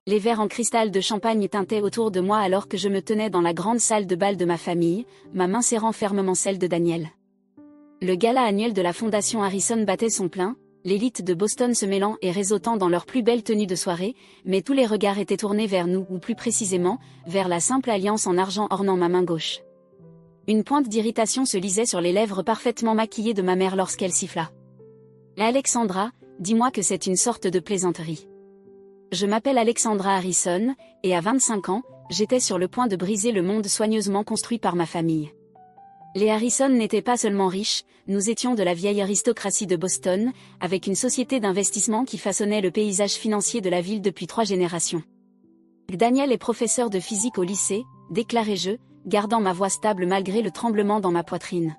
Les verres en cristal de champagne tintaient autour de moi alors que je me tenais dans la grande salle de bal de ma famille, ma main serrant fermement celle de Daniel. Le gala annuel de la Fondation Harrison battait son plein, l'élite de Boston se mêlant et réseautant dans leurs plus belles tenues de soirée, mais tous les regards étaient tournés vers nous ou plus précisément, vers la simple alliance en argent ornant ma main gauche. Une pointe d'irritation se lisait sur les lèvres parfaitement maquillées de ma mère lorsqu'elle siffla. « Alexandra, dis-moi que c'est une sorte de plaisanterie. » Je m'appelle Alexandra Harrison, et à 25 ans, j'étais sur le point de briser le monde soigneusement construit par ma famille. Les Harrison n'étaient pas seulement riches, nous étions de la vieille aristocratie de Boston, avec une société d'investissement qui façonnait le paysage financier de la ville depuis 3 générations. Daniel est professeur de physique au lycée, déclarai-je, gardant ma voix stable malgré le tremblement dans ma poitrine.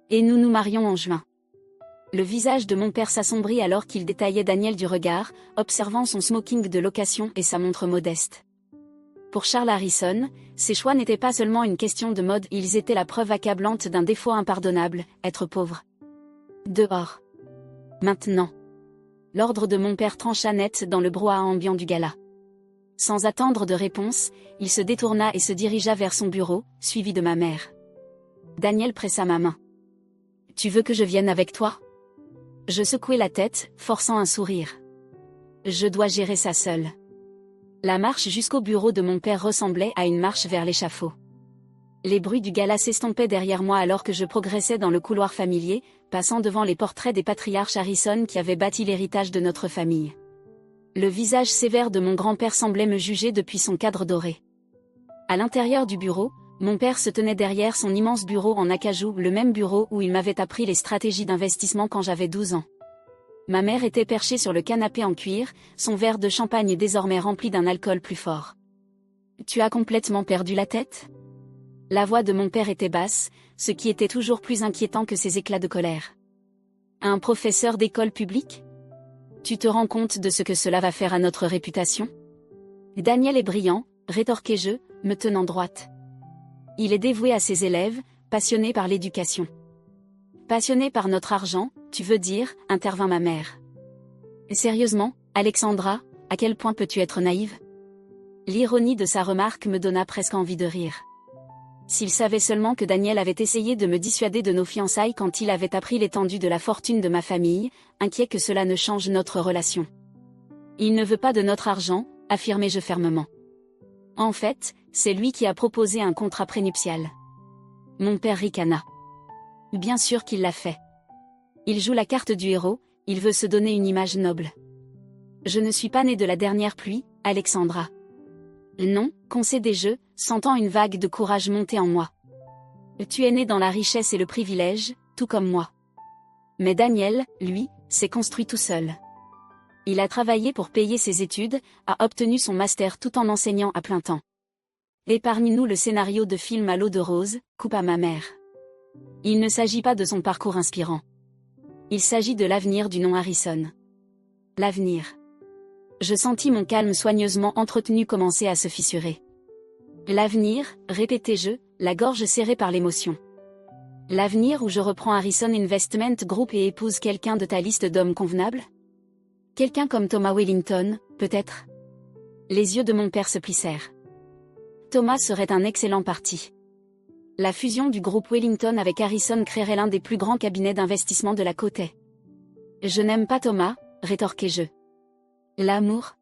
Et nous nous marions en juin. Le visage de mon père s'assombrit alors qu'il détaillait Daniel du regard, observant son smoking de location et sa montre modeste. Pour Charles Harrison, ces choix n'étaient pas seulement une question de mode, ils étaient la preuve accablante d'un défaut impardonnable, être pauvre. Dehors. Maintenant. L'ordre de mon père trancha net dans le brouhaha ambiant du gala. Sans attendre de réponse, il se détourna et se dirigea vers son bureau, suivi de ma mère. Daniel pressa ma main. « Tu veux que je vienne avec toi ?» Je secouai la tête, forçant un sourire. Je dois gérer ça seule. La marche jusqu'au bureau de mon père ressemblait à une marche vers l'échafaud. Les bruits du gala s'estompaient derrière moi alors que je progressais dans le couloir familier, passant devant les portraits des patriarches Harrison qui avaient bâti l'héritage de notre famille. Le visage sévère de mon grand-père semblait me juger depuis son cadre doré. À l'intérieur du bureau, mon père se tenait derrière son immense bureau en acajou, le même bureau où il m'avait appris les stratégies d'investissement quand j'avais 12 ans. Ma mère était perchée sur le canapé en cuir, son verre de champagne désormais rempli d'un alcool plus fort. « Tu as complètement perdu la tête ?» La voix de mon père était basse, ce qui était toujours plus inquiétant que ses éclats de colère. « Un professeur d'école publique ? Tu te rends compte de ce que cela va faire à notre réputation ? » Daniel est brillant, rétorquai-je, me tenant droite. Il est dévoué à ses élèves, passionné par l'éducation. Passionné par notre argent, tu veux dire, intervint ma mère. Sérieusement, Alexandra, à quel point peux-tu être naïve ? L'ironie de sa remarque me donna presque envie de rire. S'il savait seulement que Daniel avait essayé de me dissuader de nos fiançailles quand il avait appris l'étendue de la fortune de ma famille, inquiet que cela ne change notre relation. Il ne veut pas de notre argent, affirmai-je fermement. En fait, c'est lui qui a proposé un contrat prénuptial. Mon père ricana. Bien sûr qu'il l'a fait. Il joue la carte du héros, il veut se donner une image noble. Je ne suis pas né de la dernière pluie, Alexandra. Non, concédai-je, sentant une vague de courage monter en moi. Tu es né dans la richesse et le privilège, tout comme moi. Mais Daniel, lui, s'est construit tout seul. Il a travaillé pour payer ses études, a obtenu son master tout en enseignant à plein temps. Épargne-nous le scénario de film à l'eau de rose, coupa ma mère. Il ne s'agit pas de son parcours inspirant. Il s'agit de l'avenir du nom Harrison. L'avenir. Je sentis mon calme soigneusement entretenu commencer à se fissurer. L'avenir, répétai-je, la gorge serrée par l'émotion. L'avenir où je reprends Harrison Investment Group et épouse quelqu'un de ta liste d'hommes convenables ? Quelqu'un comme Thomas Wellington, peut-être ? Les yeux de mon père se plissèrent. Thomas serait un excellent parti. La fusion du groupe Wellington avec Harrison créerait l'un des plus grands cabinets d'investissement de la côte est. Je n'aime pas Thomas, rétorquai-je. L'amour ?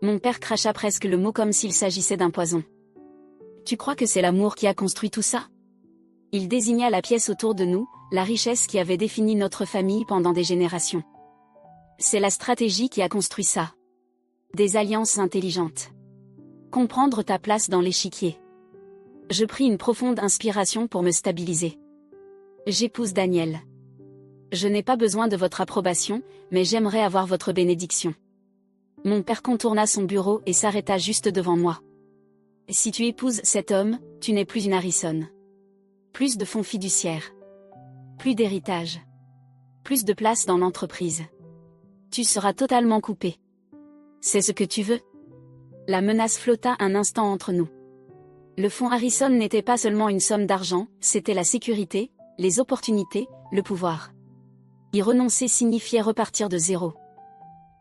Mon père cracha presque le mot comme s'il s'agissait d'un poison. Tu crois que c'est l'amour qui a construit tout ça ? Il désigna la pièce autour de nous, la richesse qui avait défini notre famille pendant des générations. C'est la stratégie qui a construit ça. Des alliances intelligentes. Comprendre ta place dans l'échiquier. Je pris une profonde inspiration pour me stabiliser. J'épouse Daniel. Je n'ai pas besoin de votre approbation, mais j'aimerais avoir votre bénédiction. Mon père contourna son bureau et s'arrêta juste devant moi. Si tu épouses cet homme, tu n'es plus une Harrison. Plus de fonds fiduciaires. Plus d'héritage. Plus de place dans l'entreprise. Tu seras totalement coupé. C'est ce que tu veux ? La menace flotta un instant entre nous. Le fonds Harrison n'était pas seulement une somme d'argent, c'était la sécurité, les opportunités, le pouvoir. Y renoncer signifiait repartir de zéro.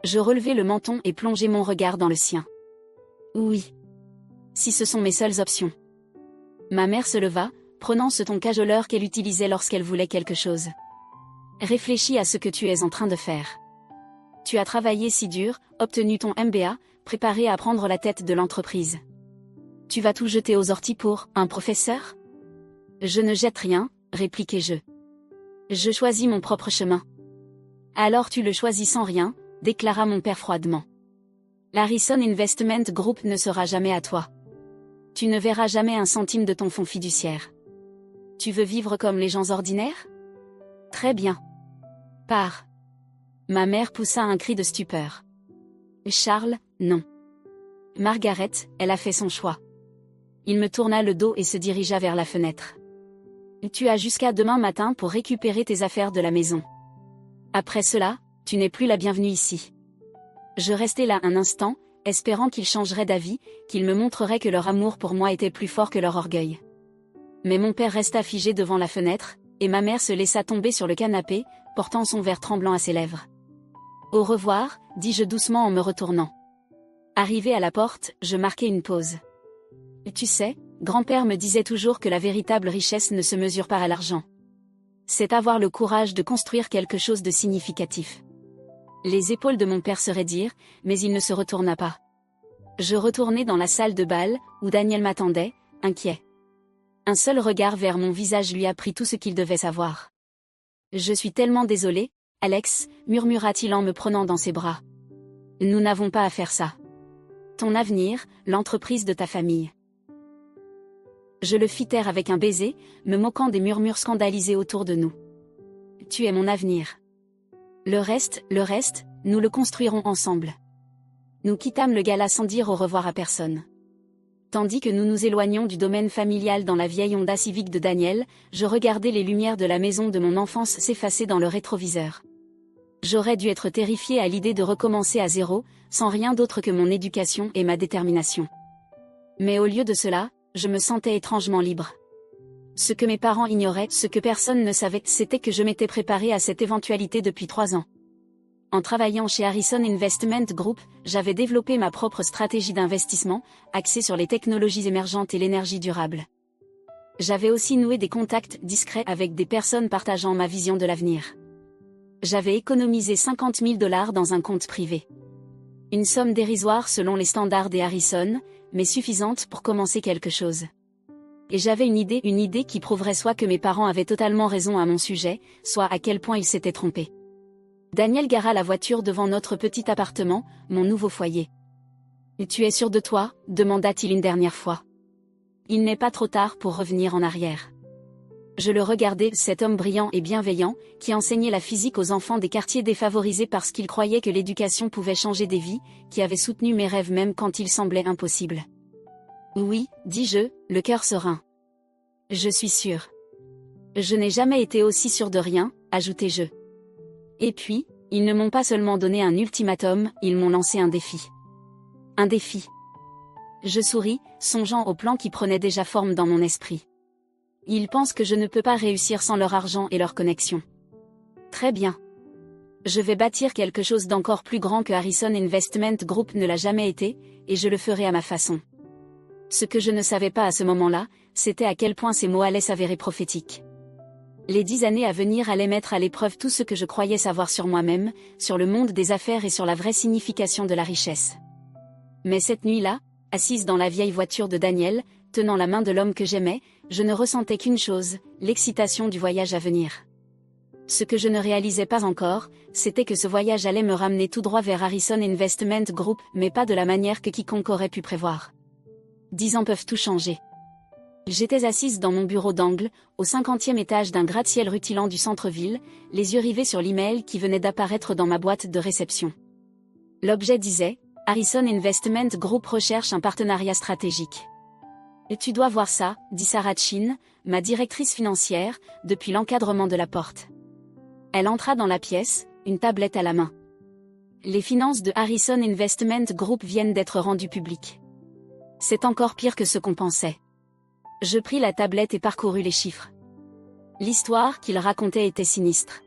Je relevai le menton et plongeai mon regard dans le sien. Oui. Si ce sont mes seules options. Ma mère se leva, prenant ce ton cajoleur qu'elle utilisait lorsqu'elle voulait quelque chose. Réfléchis à ce que tu es en train de faire. Tu as travaillé si dur, obtenu ton MBA, préparé à prendre la tête de l'entreprise. Tu vas tout jeter aux orties pour un professeur? Je ne jette rien, répliquai-je. Je choisis mon propre chemin. Alors tu le choisis sans rien, déclara mon père froidement. L'Harrison Investment Group ne sera jamais à toi. Tu ne verras jamais un centime de ton fonds fiduciaire. Tu veux vivre comme les gens ordinaires? Très bien. Pars. Ma mère poussa un cri de stupeur. Charles, non. Margaret, elle a fait son choix. Il me tourna le dos et se dirigea vers la fenêtre. Tu as jusqu'à demain matin pour récupérer tes affaires de la maison. Après cela, tu n'es plus la bienvenue ici. Je restai là un instant, espérant qu'ils changeraient d'avis, qu'ils me montreraient que leur amour pour moi était plus fort que leur orgueil. Mais mon père resta figé devant la fenêtre, et ma mère se laissa tomber sur le canapé, portant son verre tremblant à ses lèvres. Au revoir, dis-je doucement en me retournant. Arrivé à la porte, je marquai une pause. Tu sais, grand-père me disait toujours que la véritable richesse ne se mesure pas à l'argent. C'est avoir le courage de construire quelque chose de significatif. Les épaules de mon père se raidirent, mais il ne se retourna pas. Je retournai dans la salle de bal, où Daniel m'attendait, inquiet. Un seul regard vers mon visage lui apprit tout ce qu'il devait savoir. Je suis tellement désolé, Alex, murmura-t-il en me prenant dans ses bras. Nous n'avons pas à faire ça. Ton avenir, l'entreprise de ta famille. Je le fis taire avec un baiser, me moquant des murmures scandalisés autour de nous. Tu es mon avenir. Le reste, nous le construirons ensemble. Nous quittâmes le gala sans dire au revoir à personne. Tandis que nous nous éloignions du domaine familial dans la vieille Honda Civic de Daniel, je regardais les lumières de la maison de mon enfance s'effacer dans le rétroviseur. J'aurais dû être terrifié à l'idée de recommencer à zéro, sans rien d'autre que mon éducation et ma détermination. Mais au lieu de cela, je me sentais étrangement libre. Ce que mes parents ignoraient, ce que personne ne savait, c'était que je m'étais préparé à cette éventualité depuis 3 ans. En travaillant chez Harrison Investment Group, j'avais développé ma propre stratégie d'investissement, axée sur les technologies émergentes et l'énergie durable. J'avais aussi noué des contacts discrets avec des personnes partageant ma vision de l'avenir. J'avais économisé $50 000 dans un compte privé. Une somme dérisoire selon les standards des Harrison, mais suffisante pour commencer quelque chose. Et j'avais une idée qui prouverait soit que mes parents avaient totalement raison à mon sujet, soit à quel point ils s'étaient trompés. Daniel gara la voiture devant notre petit appartement, mon nouveau foyer. « Et tu es sûr de toi ?» demanda-t-il une dernière fois. Il n'est pas trop tard pour revenir en arrière. Je le regardais, cet homme brillant et bienveillant, qui enseignait la physique aux enfants des quartiers défavorisés parce qu'il croyait que l'éducation pouvait changer des vies, qui avait soutenu mes rêves même quand ils semblaient impossibles. Oui, dis-je, le cœur serein. Je suis sûr. Je n'ai jamais été aussi sûr de rien, ajoutai-je. Et puis, ils ne m'ont pas seulement donné un ultimatum, ils m'ont lancé un défi. Un défi. Je souris, songeant aux plans qui prenaient déjà forme dans mon esprit. Ils pensent que je ne peux pas réussir sans leur argent et leur connexion. Très bien. Je vais bâtir quelque chose d'encore plus grand que Harrison Investment Group ne l'a jamais été, et je le ferai à ma façon. Ce que je ne savais pas à ce moment-là, c'était à quel point ces mots allaient s'avérer prophétiques. Les 10 années à venir allaient mettre à l'épreuve tout ce que je croyais savoir sur moi-même, sur le monde des affaires et sur la vraie signification de la richesse. Mais cette nuit-là, assise dans la vieille voiture de Daniel, tenant la main de l'homme que j'aimais, je ne ressentais qu'une chose, l'excitation du voyage à venir. Ce que je ne réalisais pas encore, c'était que ce voyage allait me ramener tout droit vers Harrison Investment Group, mais pas de la manière que quiconque aurait pu prévoir. 10 ans peuvent tout changer. J'étais assise dans mon bureau d'angle, au 50e étage d'un gratte-ciel rutilant du centre-ville, les yeux rivés sur l'email qui venait d'apparaître dans ma boîte de réception. L'objet disait « Harrison Investment Group recherche un partenariat stratégique ». « Et tu dois voir ça », dit Sarah Chin, ma directrice financière, depuis l'encadrement de la porte. Elle entra dans la pièce, une tablette à la main. Les finances de Harrison Investment Group viennent d'être rendues publiques. C'est encore pire que ce qu'on pensait. Je pris la tablette et parcourus les chiffres. L'histoire qu'il racontait était sinistre.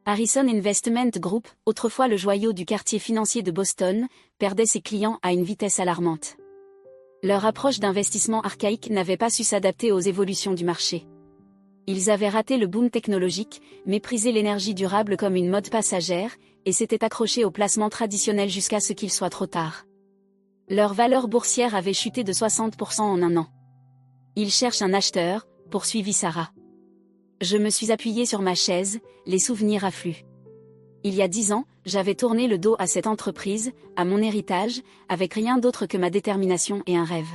Harrison Investment Group, autrefois le joyau du quartier financier de Boston, perdait ses clients à une vitesse alarmante. Leur approche d'investissement archaïque n'avait pas su s'adapter aux évolutions du marché. Ils avaient raté le boom technologique, méprisé l'énergie durable comme une mode passagère, et s'étaient accrochés aux placements traditionnels jusqu'à ce qu'il soit trop tard. Leur valeur boursière avait chuté de 60% en un an. Ils cherchent un acheteur, poursuivit Sarah. Je me suis appuyée sur ma chaise, les souvenirs affluent. Il y a 10 ans, j'avais tourné le dos à cette entreprise, à mon héritage, avec rien d'autre que ma détermination et un rêve.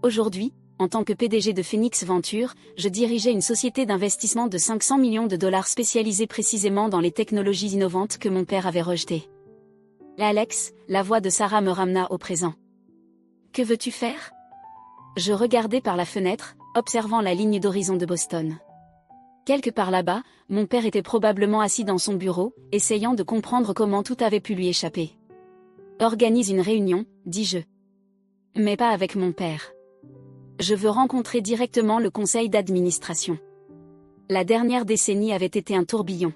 Aujourd'hui, en tant que PDG de Phoenix Ventures, je dirigeais une société d'investissement de 500 millions de dollars spécialisée précisément dans les technologies innovantes que mon père avait rejetées. Alex, la voix de Sarah me ramena au présent. Que veux-tu faire ? Je regardais par la fenêtre, observant la ligne d'horizon de Boston. Quelque part là-bas, mon père était probablement assis dans son bureau, essayant de comprendre comment tout avait pu lui échapper. Organise une réunion, dis-je. Mais pas avec mon père. Je veux rencontrer directement le conseil d'administration. La dernière décennie avait été un tourbillon.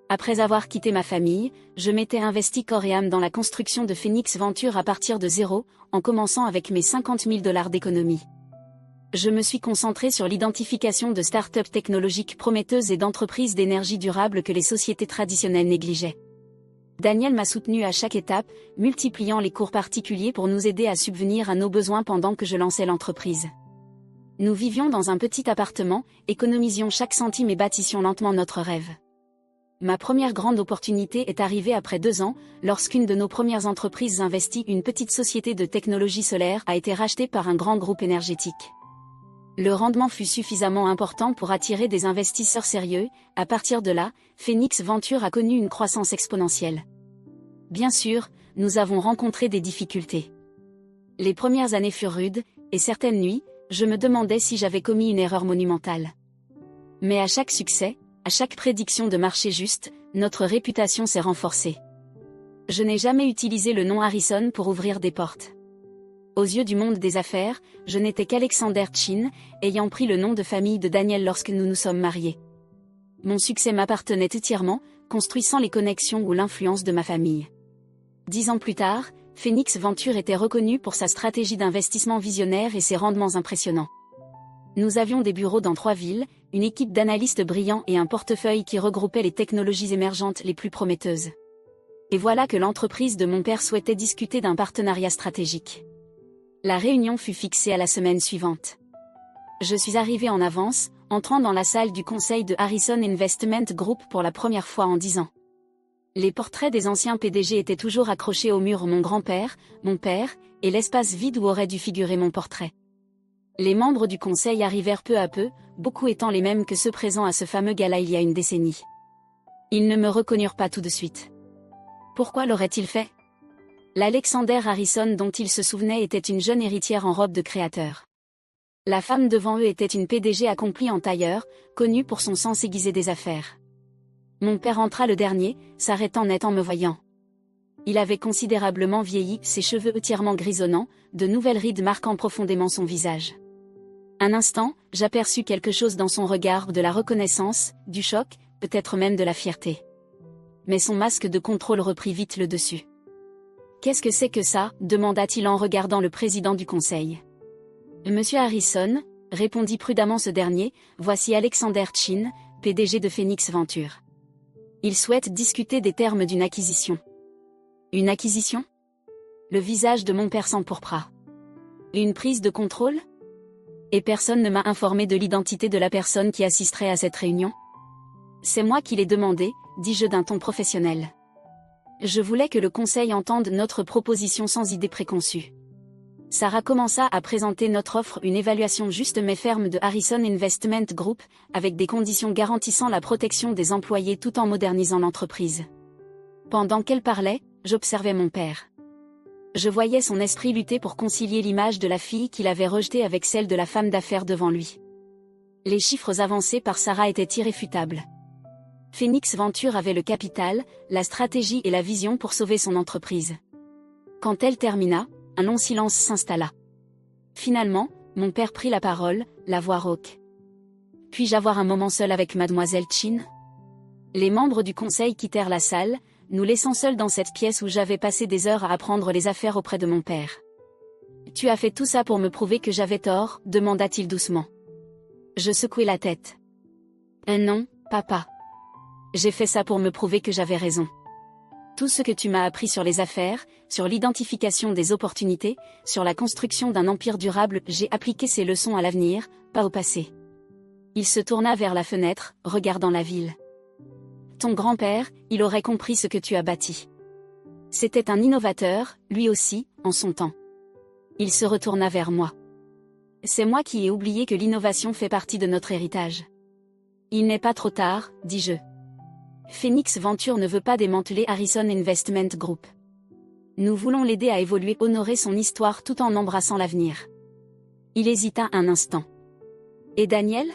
Après avoir quitté ma famille, je m'étais investi corps et âme dans la construction de Phoenix Ventures à partir de zéro, en commençant avec mes 50 000 $ d'économie. Je me suis concentré sur l'identification de start-up technologiques prometteuses et d'entreprises d'énergie durable que les sociétés traditionnelles négligeaient. Daniel m'a soutenu à chaque étape, multipliant les cours particuliers pour nous aider à subvenir à nos besoins pendant que je lançais l'entreprise. Nous vivions dans un petit appartement, économisions chaque centime et bâtissions lentement notre rêve. Ma première grande opportunité est arrivée après 2 ans, lorsqu'une de nos premières entreprises investies, une petite société de technologie solaire, a été rachetée par un grand groupe énergétique. Le rendement fut suffisamment important pour attirer des investisseurs sérieux. À partir de là, Phoenix Ventures a connu une croissance exponentielle. Bien sûr, nous avons rencontré des difficultés. Les premières années furent rudes, et certaines nuits, je me demandais si j'avais commis une erreur monumentale. Mais à chaque succès, à chaque prédiction de marché juste, notre réputation s'est renforcée. Je n'ai jamais utilisé le nom Harrison pour ouvrir des portes. Aux yeux du monde des affaires, je n'étais qu'Alexander Chin, ayant pris le nom de famille de Daniel lorsque nous nous sommes mariés. Mon succès m'appartenait entièrement, construit sans les connexions ou l'influence de ma famille. 10 ans plus tard, Phoenix Ventures était reconnu pour sa stratégie d'investissement visionnaire et ses rendements impressionnants. Nous avions des bureaux dans 3 villes, une équipe d'analystes brillants et un portefeuille qui regroupait les technologies émergentes les plus prometteuses. Et voilà que l'entreprise de mon père souhaitait discuter d'un partenariat stratégique. La réunion fut fixée à la semaine suivante. Je suis arrivé en avance, entrant dans la salle du conseil de Harrison Investment Group pour la première fois en 10 ans. Les portraits des anciens PDG étaient toujours accrochés au mur, mon grand-père, mon père, et l'espace vide où aurait dû figurer mon portrait. Les membres du conseil arrivèrent peu à peu, beaucoup étant les mêmes que ceux présents à ce fameux gala il y a une décennie. Ils ne me reconnurent pas tout de suite. Pourquoi l'auraient-ils fait ? L'Alexander Harrison dont ils se souvenaient était une jeune héritière en robe de créateur. La femme devant eux était une PDG accomplie en tailleur, connue pour son sens aiguisé des affaires. Mon père entra le dernier, s'arrêtant net en me voyant. Il avait considérablement vieilli, ses cheveux entièrement grisonnants, de nouvelles rides marquant profondément son visage. Un instant, j'aperçus quelque chose dans son regard, de la reconnaissance, du choc, peut-être même de la fierté. Mais son masque de contrôle reprit vite le dessus. « Qu'est-ce que c'est que ça ?» demanda-t-il en regardant le président du conseil. « Monsieur Harrison, » répondit prudemment ce dernier, « voici Alexander Chin, PDG de Phoenix Ventures. Il souhaite discuter des termes d'une acquisition. » « Une acquisition ?» Le visage de mon père s'empourpra. « Une prise de contrôle ? Et personne ne m'a informé de l'identité de la personne qui assisterait à cette réunion ? C'est moi qui l'ai demandé, dis-je d'un ton professionnel. Je voulais que le conseil entende notre proposition sans idée préconçue. Sarah commença à présenter notre offre, une évaluation juste mais ferme de Harrison Investment Group, avec des conditions garantissant la protection des employés tout en modernisant l'entreprise. Pendant qu'elle parlait, j'observais mon père. Je voyais son esprit lutter pour concilier l'image de la fille qu'il avait rejetée avec celle de la femme d'affaires devant lui. Les chiffres avancés par Sarah étaient irréfutables. Phoenix Ventures avait le capital, la stratégie et la vision pour sauver son entreprise. Quand elle termina, un long silence s'installa. Finalement, mon père prit la parole, la voix rauque. « Puis-je avoir un moment seul avec mademoiselle Chin ?» Les membres du conseil quittèrent la salle, nous laissant seuls dans cette pièce où j'avais passé des heures à apprendre les affaires auprès de mon père. Tu as fait tout ça pour me prouver que j'avais tort, demanda-t-il doucement. Je secouai la tête. Non, papa. J'ai fait ça pour me prouver que j'avais raison. Tout ce que tu m'as appris sur les affaires, sur l'identification des opportunités, sur la construction d'un empire durable, j'ai appliqué ces leçons à l'avenir, pas au passé. Il se tourna vers la fenêtre, regardant la ville. Ton grand-père, il aurait compris ce que tu as bâti. C'était un innovateur, lui aussi, en son temps. Il se retourna vers moi. C'est moi qui ai oublié que l'innovation fait partie de notre héritage. Il n'est pas trop tard, dis-je. Phoenix Venture ne veut pas démanteler Harrison Investment Group. Nous voulons l'aider à évoluer, honorer son histoire tout en embrassant l'avenir. Il hésita un instant. Et Daniel?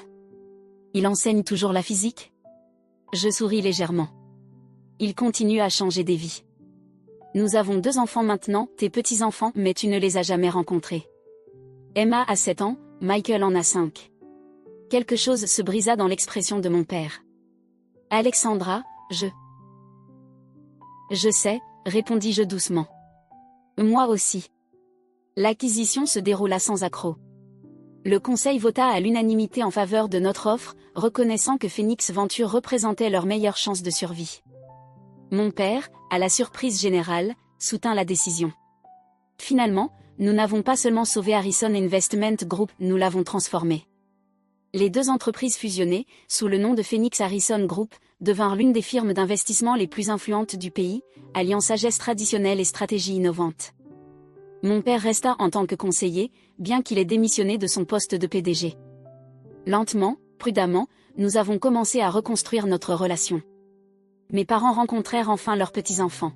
Il enseigne toujours la physique? Je souris légèrement. Il continue à changer des vies. Nous avons 2 enfants maintenant, tes petits-enfants, mais tu ne les as jamais rencontrés. Emma a 7 ans, Michael en a 5. Quelque chose se brisa dans l'expression de mon père. Alexandra, Je sais, répondis-je doucement. Moi aussi. L'acquisition se déroula sans accroc. Le conseil vota à l'unanimité en faveur de notre offre, reconnaissant que Phoenix Venture représentait leur meilleure chance de survie. Mon père, à la surprise générale, soutint la décision. Finalement, nous n'avons pas seulement sauvé Harrison Investment Group, nous l'avons transformé. Les 2 entreprises fusionnées, sous le nom de Phoenix Harrison Group, devinrent l'une des firmes d'investissement les plus influentes du pays, alliant sagesse traditionnelle et stratégie innovante. Mon père resta en tant que conseiller, bien qu'il ait démissionné de son poste de PDG. Lentement, prudemment, nous avons commencé à reconstruire notre relation. Mes parents rencontrèrent enfin leurs petits-enfants.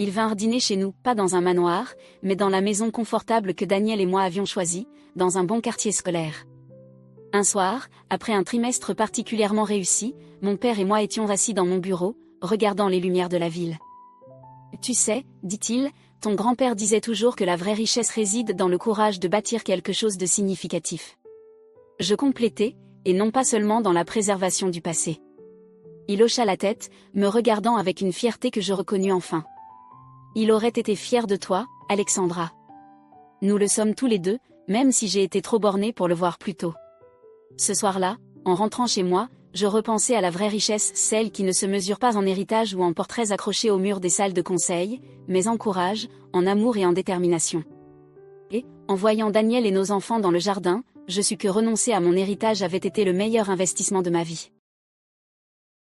Ils vinrent dîner chez nous, pas dans un manoir, mais dans la maison confortable que Daniel et moi avions choisie, dans un bon quartier scolaire. Un soir, après un trimestre particulièrement réussi, mon père et moi étions assis dans mon bureau, regardant les lumières de la ville. Tu sais, dit-il, ton grand-père disait toujours que la vraie richesse réside dans le courage de bâtir quelque chose de significatif. Je complétai, et non pas seulement dans la préservation du passé. Il hocha la tête, me regardant avec une fierté que je reconnus enfin. Il aurait été fier de toi, Alexandra. Nous le sommes tous les 2, même si j'ai été trop bornée pour le voir plus tôt. Ce soir-là, en rentrant chez moi, je repensais à la vraie richesse, celle qui ne se mesure pas en héritage ou en portraits accrochés au mur des salles de conseil, mais en courage, en amour et en détermination. Et, en voyant Daniel et nos enfants dans le jardin, je sus que renoncer à mon héritage avait été le meilleur investissement de ma vie.